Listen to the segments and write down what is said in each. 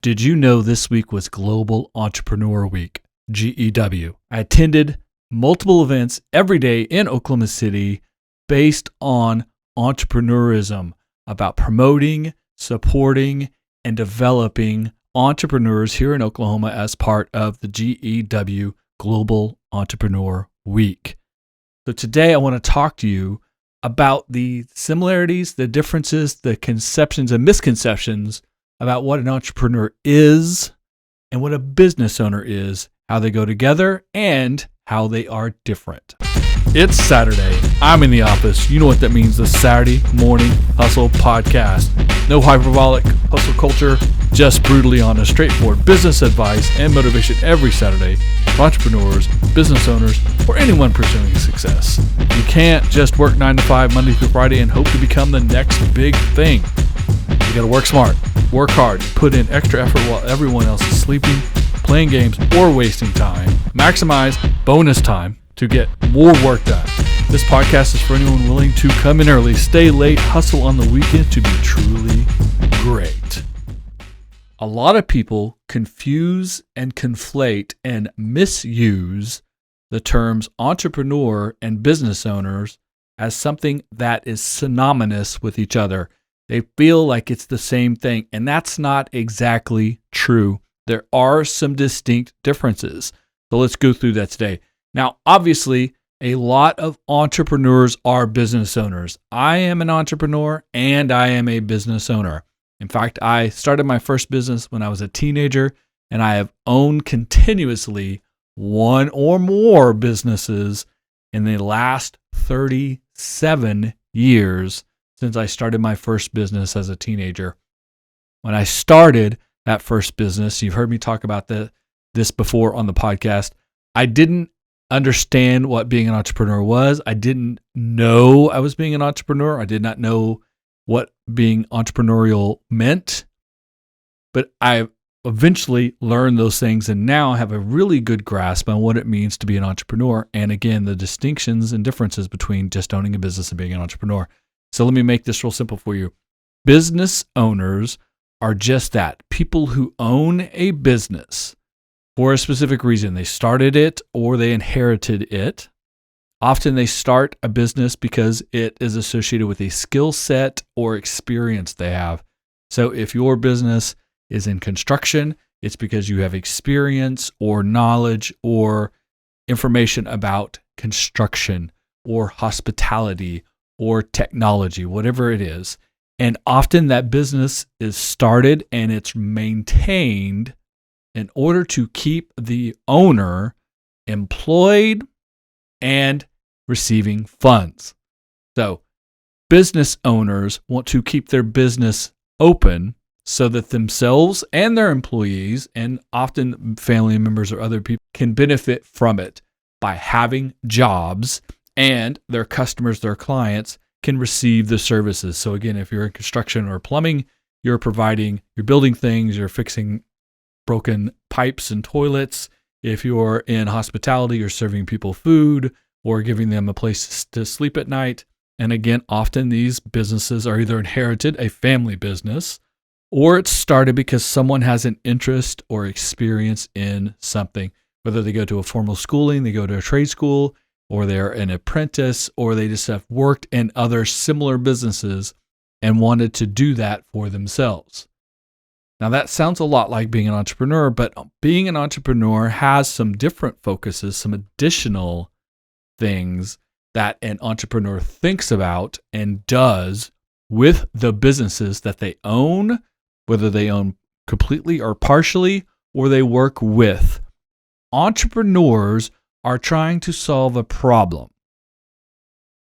Did you know this week was Global Entrepreneur Week, GEW? I attended multiple events every day in Oklahoma City based on entrepreneurism, about promoting, supporting, and developing entrepreneurs here in Oklahoma as part of the GEW Global Entrepreneur Week. So today I want to talk to you about the similarities, the differences, the conceptions and misconceptions about what an entrepreneur is and what a business owner is, how they go together, and how they are different. It's Saturday. I'm in the office. You know what that means, the Saturday Morning Hustle Podcast. No hyperbolic hustle culture, just brutally honest, straightforward business advice and motivation every Saturday for entrepreneurs, business owners, or anyone pursuing success. You can't just work 9 to 5 Monday through Friday and hope to become the next big thing. You gotta work smart, work hard, put in extra effort while everyone else is sleeping, playing games, or wasting time. Maximize bonus time to get more work done. This podcast is for anyone willing to come in early, stay late, hustle on the weekend to be truly great. A lot of people confuse and conflate and misuse the terms entrepreneur and business owners as something that is synonymous with each other. They feel like it's the same thing, and that's not exactly true. There are some distinct differences. So let's go through that today. Now, obviously, a lot of entrepreneurs are business owners. I am an entrepreneur and I am a business owner. In fact, I started my first business when I was a teenager, and I have owned continuously one or more businesses in the last 37 years since I started my first business as a teenager. When I started that first business, you've heard me talk about this before on the podcast, I didn't understand what being an entrepreneur was. I didn't know I was being an entrepreneur. I did not know what being entrepreneurial meant, but I eventually learned those things, and now I have a really good grasp on what it means to be an entrepreneur, and again, the distinctions and differences between just owning a business and being an entrepreneur. So let me make this real simple for you. Business owners are just that, people who own a business for a specific reason. They started it or they inherited it. Often they start a business because it is associated with a skill set or experience they have. So if your business is in construction, it's because you have experience or knowledge or information about construction or hospitality or technology, whatever it is. And often that business is started and it's maintained in order to keep the owner employed and receiving funds. So business owners want to keep their business open so that themselves and their employees, and often family members or other people, can benefit from it by having jobs, and their customers, their clients, can receive the services. So again, if you're in construction or plumbing, you're building things, you're fixing broken pipes and toilets. If you're in hospitality, you're serving people food or giving them a place to sleep at night. And again, often these businesses are either inherited, a family business, or it's started because someone has an interest or experience in something, whether they go to a formal schooling, they go to a trade school, or they're an apprentice, or they just have worked in other similar businesses and wanted to do that for themselves. Now that sounds a lot like being an entrepreneur, but being an entrepreneur has some different focuses, some additional things that an entrepreneur thinks about and does with the businesses that they own, whether they own completely or partially, or they work with. Entrepreneurs are trying to solve a problem.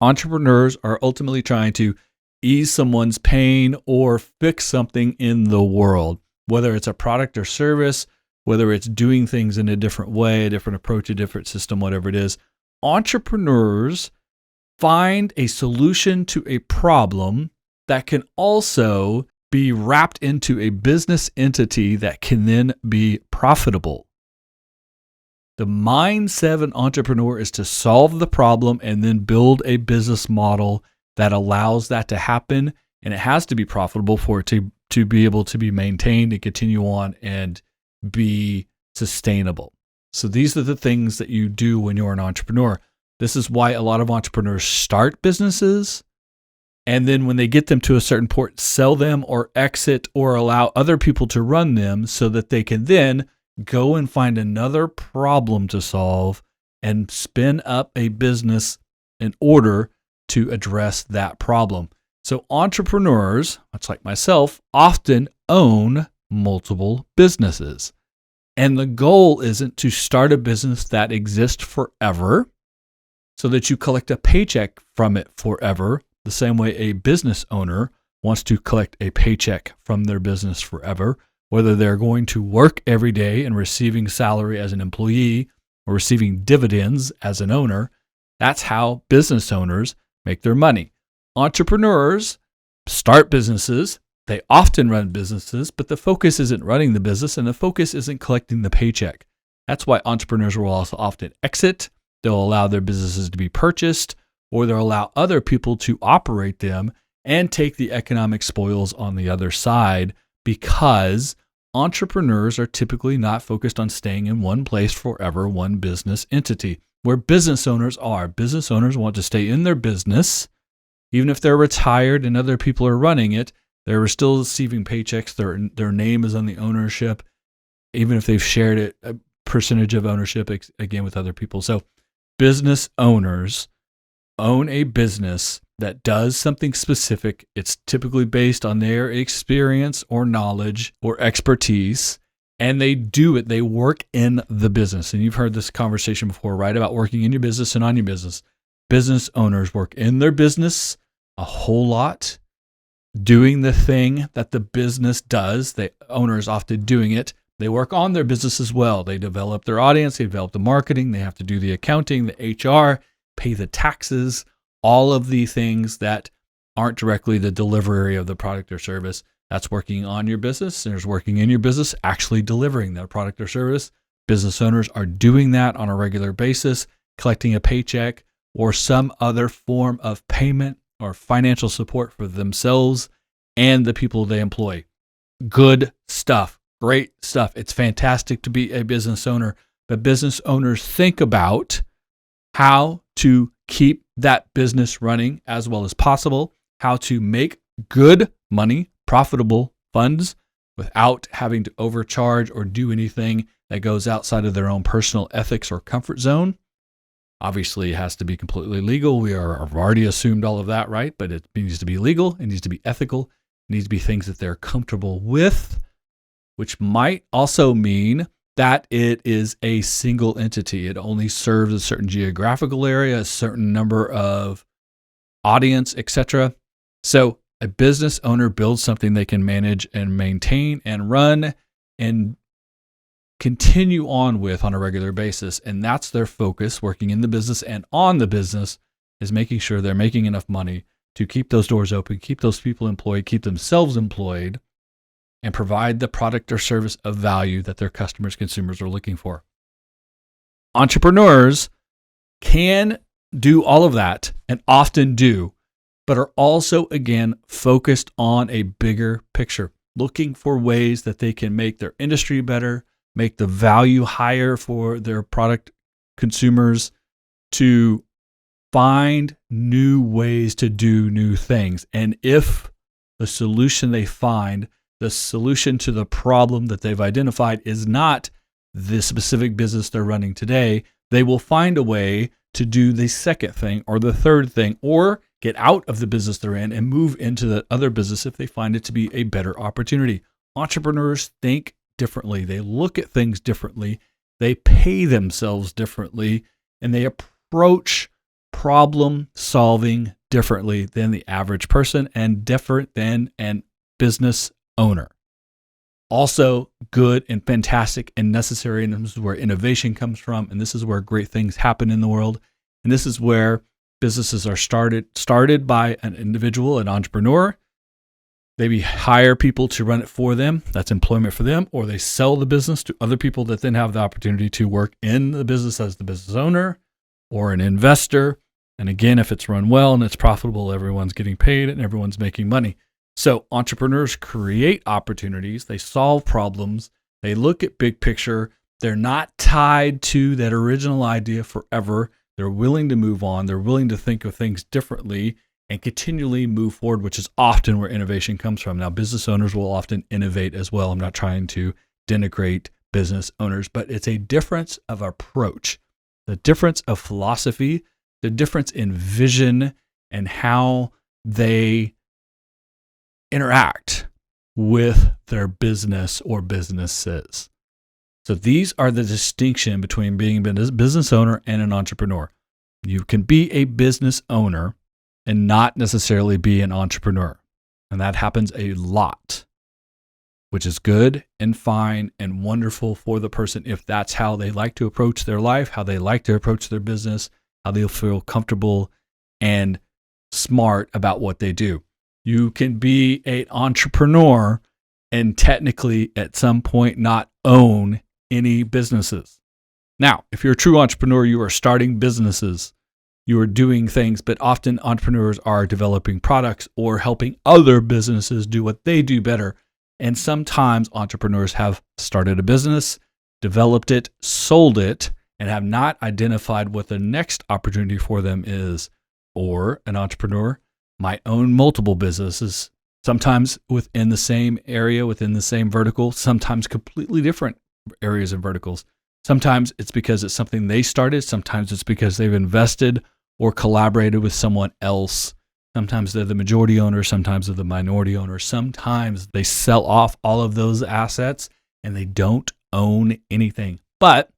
Entrepreneurs are ultimately trying to ease someone's pain or fix something in the world, whether it's a product or service, whether it's doing things in a different way, a different approach, a different system, whatever it is. Entrepreneurs find a solution to a problem that can also be wrapped into a business entity that can then be profitable. The mindset of an entrepreneur is to solve the problem and then build a business model that allows that to happen, and it has to be profitable for it to to be able to be maintained and continue on and be sustainable. So these are the things that you do when you're an entrepreneur. This is why a lot of entrepreneurs start businesses, and then when they get them to a certain point, sell them or exit or allow other people to run them so that they can then go and find another problem to solve and spin up a business in order to address that problem. So entrepreneurs, much like myself, often own multiple businesses. And the goal isn't to start a business that exists forever so that you collect a paycheck from it forever, the same way a business owner wants to collect a paycheck from their business forever, whether they're going to work every day and receiving salary as an employee or receiving dividends as an owner. That's how business owners make their money. Entrepreneurs start businesses. They often run businesses, but the focus isn't running the business and the focus isn't collecting the paycheck. That's why entrepreneurs will also often exit. They'll allow their businesses to be purchased, or they'll allow other people to operate them and take the economic spoils on the other side, because entrepreneurs are typically not focused on staying in one place forever, one business entity, where business owners are. Business owners want to stay in their business. Even if they're retired and other people are running it, they're still receiving paychecks. Their name is on the ownership, even if they've shared it, a percentage of ownership, again, with other people. So business owners own a business that does something specific. It's typically based on their experience or knowledge or expertise, and they do it. They work in the business. And you've heard this conversation before, right? About working in your business and on your business. Business owners work in their business a whole lot, doing the thing that the business does. The owner is often doing it. They work on their business as well. They develop their audience. They develop the marketing. They have to do the accounting, the HR, pay the taxes, all of the things that aren't directly the delivery of the product or service. That's working on your business. There's working in your business, actually delivering that product or service. Business owners are doing that on a regular basis, collecting a paycheck or some other form of payment or financial support for themselves and the people they employ. Good stuff. Great stuff. It's fantastic to be a business owner, but business owners think about how to keep that business running as well as possible, how to make good money, profitable funds, without having to overcharge or do anything that goes outside of their own personal ethics or comfort zone. Obviously, it has to be completely legal. I've already assumed all of that, right? But it needs to be legal. It needs to be ethical. It needs to be things that they're comfortable with, which might also mean that it is a single entity. It only serves a certain geographical area, a certain number of audience, etc. So a business owner builds something they can manage and maintain and run and continue on with on a regular basis. And that's their focus, working in the business and on the business, is making sure they're making enough money to keep those doors open, keep those people employed, keep themselves employed, and provide the product or service of value that their customers, consumers are looking for. Entrepreneurs can do all of that and often do, but are also, again, focused on a bigger picture, looking for ways that they can make their industry better, make the value higher for their product consumers, to find new ways to do new things. And if the solution they find, the solution to the problem that they've identified, is not the specific business they're running today, they will find a way to do the second thing or the third thing, or get out of the business they're in and move into the other business if they find it to be a better opportunity. Entrepreneurs think differently. They look at things differently. They pay themselves differently, and they approach problem solving differently than the average person and different than an business owner. Also good and fantastic and necessary, and this is where innovation comes from, and this is where great things happen in the world, and this is where businesses are started by an individual, an entrepreneur. They hire people to run it for them. That's employment for them, or they sell the business to other people that then have the opportunity to work in the business as the business owner or an investor. And again, if it's run well and it's profitable, everyone's getting paid and everyone's making money. So entrepreneurs create opportunities, they solve problems, they look at big picture, they're not tied to that original idea forever. They're willing to move on, they're willing to think of things differently and continually move forward, which is often where innovation comes from. Now, business owners will often innovate as well. I'm not trying to denigrate business owners, but it's a difference of approach, the difference of philosophy, the difference in vision and how they interact with their business or businesses. So these are the distinction between being a business owner and an entrepreneur. You can be a business owner and not necessarily be an entrepreneur. And that happens a lot, which is good and fine and wonderful for the person if that's how they like to approach their life, how they like to approach their business, how they'll feel comfortable and smart about what they do. You can be an entrepreneur and technically at some point not own any businesses. Now, if you're a true entrepreneur, you are starting businesses, you are doing things, but often entrepreneurs are developing products or helping other businesses do what they do better. And sometimes entrepreneurs have started a business, developed it, sold it, and have not identified what the next opportunity for them is. Or an entrepreneur might own multiple businesses, sometimes within the same area, within the same vertical, sometimes completely different areas and verticals. Sometimes it's because it's something they started. Sometimes it's because they've invested or collaborated with someone else. Sometimes they're the majority owner. Sometimes they're the minority owner. Sometimes they sell off all of those assets and they don't own anything. But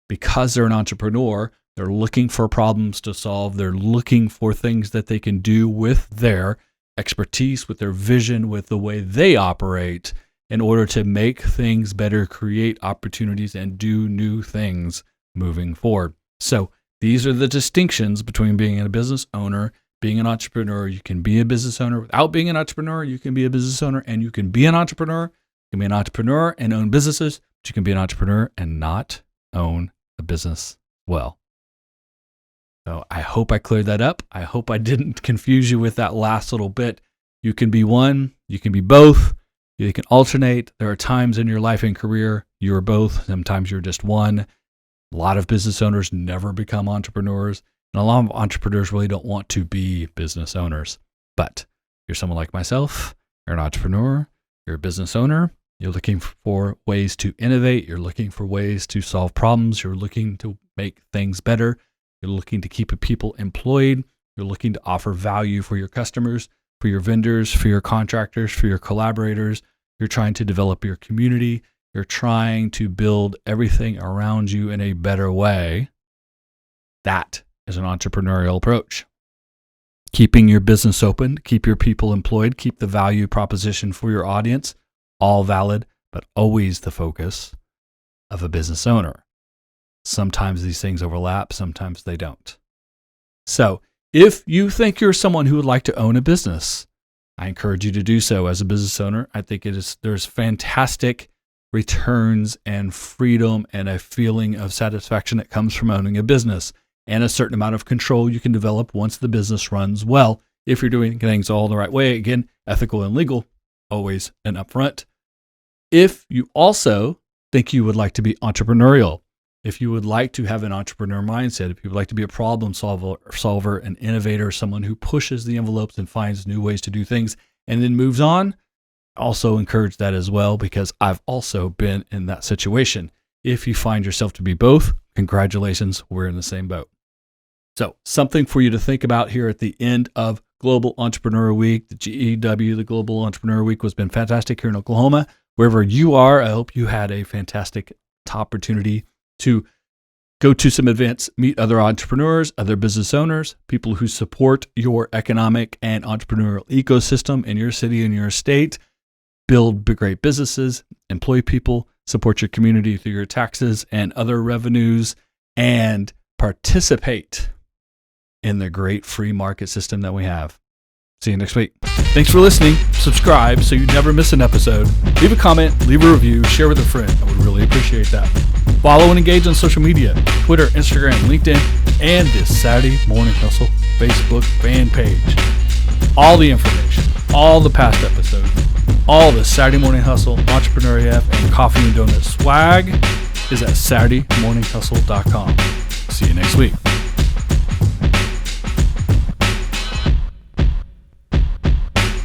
because they're an entrepreneur, they're looking for problems to solve. They're looking for things that they can do with their expertise, with their vision, with the way they operate in order to make things better, create opportunities, and do new things moving forward. So these are the distinctions between being a business owner, being an entrepreneur. You can be a business owner without being an entrepreneur. You can be a business owner and you can be an entrepreneur. You can be an entrepreneur and own businesses, but you can be an entrepreneur and not own a business well. So I hope I cleared that up. I hope I didn't confuse you with that last little bit. You can be one, you can be both, you can alternate. There are times in your life and career you're both, sometimes you're just one. A lot of business owners never become entrepreneurs, and a lot of entrepreneurs really don't want to be business owners. But you're someone like myself, you're an entrepreneur, you're a business owner, you're looking for ways to innovate, you're looking for ways to solve problems, you're looking to make things better. You're looking to keep people employed. You're looking to offer value for your customers, for your vendors, for your contractors, for your collaborators. You're trying to develop your community. You're trying to build everything around you in a better way. That is an entrepreneurial approach. Keeping your business open, keep your people employed, keep the value proposition for your audience, all valid, but always the focus of a business owner. Sometimes these things overlap, sometimes they don't. So if you think you're someone who would like to own a business, I encourage you to do so as a business owner. I think there's fantastic returns and freedom and a feeling of satisfaction that comes from owning a business and a certain amount of control you can develop once the business runs well. If you're doing things all the right way, again, ethical and legal, always and upfront. If you also think you would like to be entrepreneurial, if you would like to have an entrepreneur mindset, if you would like to be a problem solver, an innovator, someone who pushes the envelopes and finds new ways to do things and then moves on, also encourage that as well, because I've also been in that situation. If you find yourself to be both, congratulations, we're in the same boat. So something for you to think about here at the end of Global Entrepreneur Week. The GEW, the Global Entrepreneur Week, has been fantastic here in Oklahoma. Wherever you are, I hope you had a fantastic opportunity to go to some events, meet other entrepreneurs, other business owners, people who support your economic and entrepreneurial ecosystem in your city and your state, build great businesses, employ people, support your community through your taxes and other revenues, and participate in the great free market system that we have. See you next week. Thanks for listening. Subscribe so you never miss an episode. Leave a comment, leave a review, share with a friend. I would really appreciate that. Follow and engage on social media, Twitter, Instagram, LinkedIn, and this Saturday Morning Hustle Facebook fan page. All the information all the past episodes, all the Saturday Morning Hustle, Entrepreneur AF, and Coffee and Donut swag is at SaturdayMorningHustle.com. See you next week.